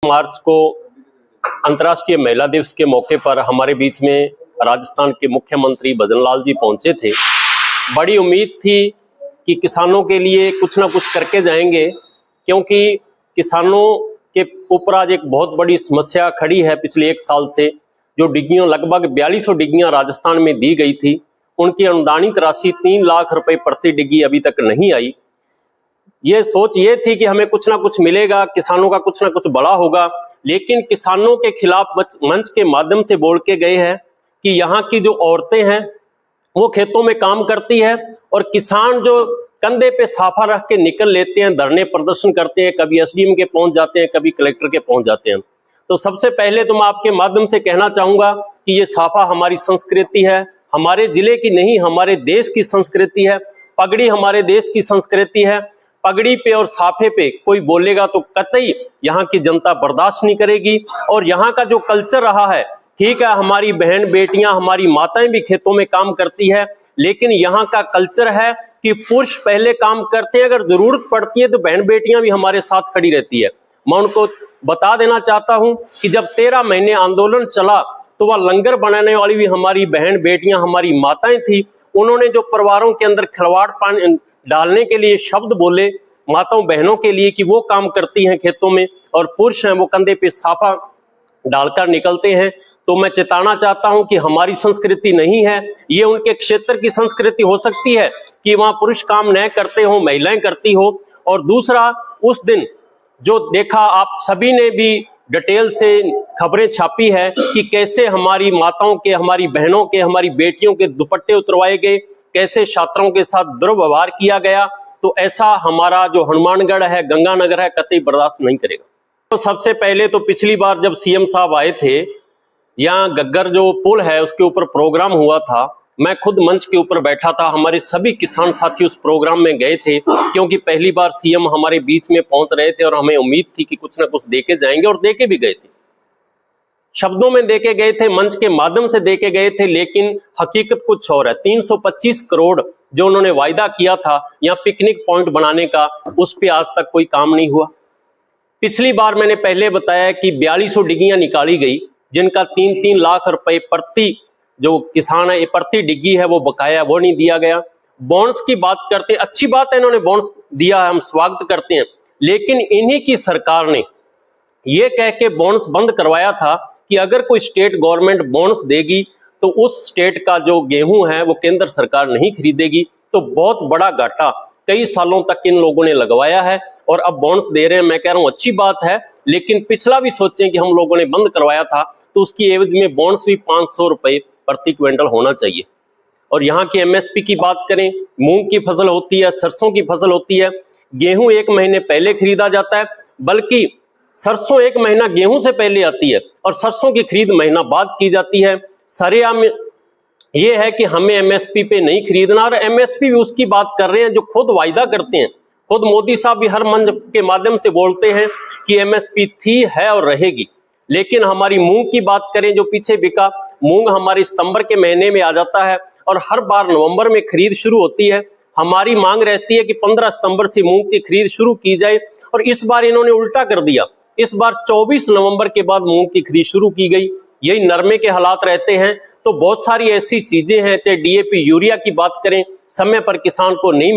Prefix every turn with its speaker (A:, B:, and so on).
A: मार्च को अंतर्राष्ट्रीय महिला दिवस के मौके पर हमारे बीच में राजस्थान के मुख्यमंत्री भजन लाल जी पहुंचे थे। बड़ी उम्मीद थी कि किसानों के लिए कुछ ना कुछ करके जाएंगे, क्योंकि किसानों के ऊपर आज एक बहुत बड़ी समस्या खड़ी है। पिछले एक साल से जो डिग्गियों, लगभग 4200 डिग्गियां राजस्थान में दी गई थी, उनकी अनुदानित राशि 3 लाख रुपए प्रति डिग्गी अभी तक नहीं आई। ये सोच ये थी कि हमें कुछ ना कुछ मिलेगा, किसानों का कुछ ना कुछ बड़ा होगा, लेकिन किसानों के खिलाफ मंच के माध्यम से बोल के गए हैं कि यहाँ की जो औरतें हैं वो खेतों में काम करती है और किसान जो कंधे पे साफा रख के निकल लेते हैं, धरने प्रदर्शन करते हैं, कभी एसडीएम के पहुंच जाते हैं, कभी कलेक्टर के पहुंच जाते हैं। तो सबसे पहले तो मैं आपके माध्यम से कहना चाहूंगा कि ये साफा हमारी संस्कृति है, हमारे जिले की नहीं, हमारे देश की संस्कृति है। पगड़ी हमारे देश की संस्कृति है। पगड़ी पे और साफे पे कोई बोलेगा तो कतई यहाँ की जनता बर्दाश्त नहीं करेगी। और यहाँ का जो कल्चर रहा है, ठीक है, हमारी बहन बेटियां, हमारी माताएं भी खेतों में काम करती है, लेकिन यहाँ का कल्चर है कि पुरुष पहले काम करते हैं, अगर जरूरत पड़ती है तो बहन बेटियां भी हमारे साथ खड़ी रहती है। मैं उनको बता देना चाहता हूं कि जब 13 महीने आंदोलन चला तो वह लंगर बनाने वाली भी हमारी बहन बेटियां, हमारी माताएं थी। उन्होंने जो परिवारों के अंदर खिलवाड़ पानी डालने के लिए शब्द बोले माताओं बहनों के लिए कि वो काम करती हैं खेतों में और पुरुष हैं वो कंधे पे साफा डालकर निकलते हैं, तो मैं चेताना चाहता हूं कि हमारी संस्कृति नहीं है ये। उनके क्षेत्र की संस्कृति हो सकती है कि वहां पुरुष काम न करते हो, महिलाएं करती हो। और दूसरा, उस दिन जो देखा आप सभी ने भी डिटेल से खबरें छापी है कि कैसे हमारी माताओं के, हमारी बहनों के, हमारी बेटियों के दुपट्टे उतरवाए गए, कैसे छात्रों के साथ दुर्व्यवहार किया गया। तो ऐसा हमारा जो हनुमानगढ़ है, गंगानगर है, कतई बर्दाश्त नहीं करेगा। तो सबसे पहले तो पिछली बार जब सीएम साहब आए थे, यहाँ गग्गर जो पुल है उसके ऊपर प्रोग्राम हुआ था, मैं खुद मंच के ऊपर बैठा था। हमारे सभी किसान साथी उस प्रोग्राम में गए थे, क्योंकि पहली बार सीएम हमारे बीच में पहुंच रहे थे और हमें उम्मीद थी कि कुछ ना कुछ देके जाएंगे, और देके भी गए थे। शब्दों में देके गए थे, मंच के माध्यम से देके गए थे, लेकिन हकीकत कुछ और है। 325 करोड़ जो उन्होंने वायदा किया था यहाँ पिकनिक पॉइंट बनाने का, उस पर आज तक कोई काम नहीं हुआ। पिछली बार मैंने पहले बताया कि 4200 डिग्गियां निकाली गई, जिनका 3-3 लाख रुपए प्रति जो किसान है प्रति डिग्गी है वो बकाया, वो नहीं दिया गया। बोनस की बात करते, अच्छी बात है इन्होंने बोनस दिया है, हम स्वागत करते हैं, लेकिन इन्हीं की सरकार ने ये कह के बोनस बंद करवाया था कि अगर कोई स्टेट गवर्नमेंट बोनस देगी तो उस स्टेट का जो गेहूं है वो केंद्र सरकार नहीं खरीदेगी। तो बहुत बड़ा घाटा कई सालों तक इन लोगों ने लगवाया है और अब बोनस दे रहे हैं। मैं कह रहा हूं अच्छी बात है, लेकिन पिछला भी सोचें कि हम लोगों ने बंद करवाया था तो उसकी एवज में बोनस भी 500 रुपए प्रति क्विंटल होना चाहिए। और यहाँ की एमएसपी की बात करें, मूंग की फसल होती है, सरसों की फसल होती है, गेहूं 1 महीने पहले खरीदा जाता है, बल्कि सरसों 1 महीना गेहूं से पहले आती है और सरसों की खरीद महीना बाद की जाती है। सरेआम ये है कि हमें एमएसपी पे नहीं खरीदना, और एमएसपी भी उसकी बात कर रहे हैं जो खुद वायदा करते हैं। खुद मोदी साहब भी हर मंच के माध्यम से बोलते हैं कि एमएसपी थी, है और रहेगी। लेकिन हमारी मूंग की बात करें, जो पीछे बिका मूंग हमारे सितंबर के महीने में आ जाता है और हर बार नवंबर में खरीद शुरू होती है। हमारी मांग रहती है कि 15 सितंबर से मूंग की खरीद शुरू की जाए, और इस बार इन्होंने उल्टा कर दिया। इस बार 24 नवंबर के बाद मूंग की खरीद शुरू की गई। यही नरमे के हालात रहते हैं। तो बहुत सारी ऐसी चीजें हैं, चाहे डीएपी यूरिया की बात करें, समय पर किसान को नहीं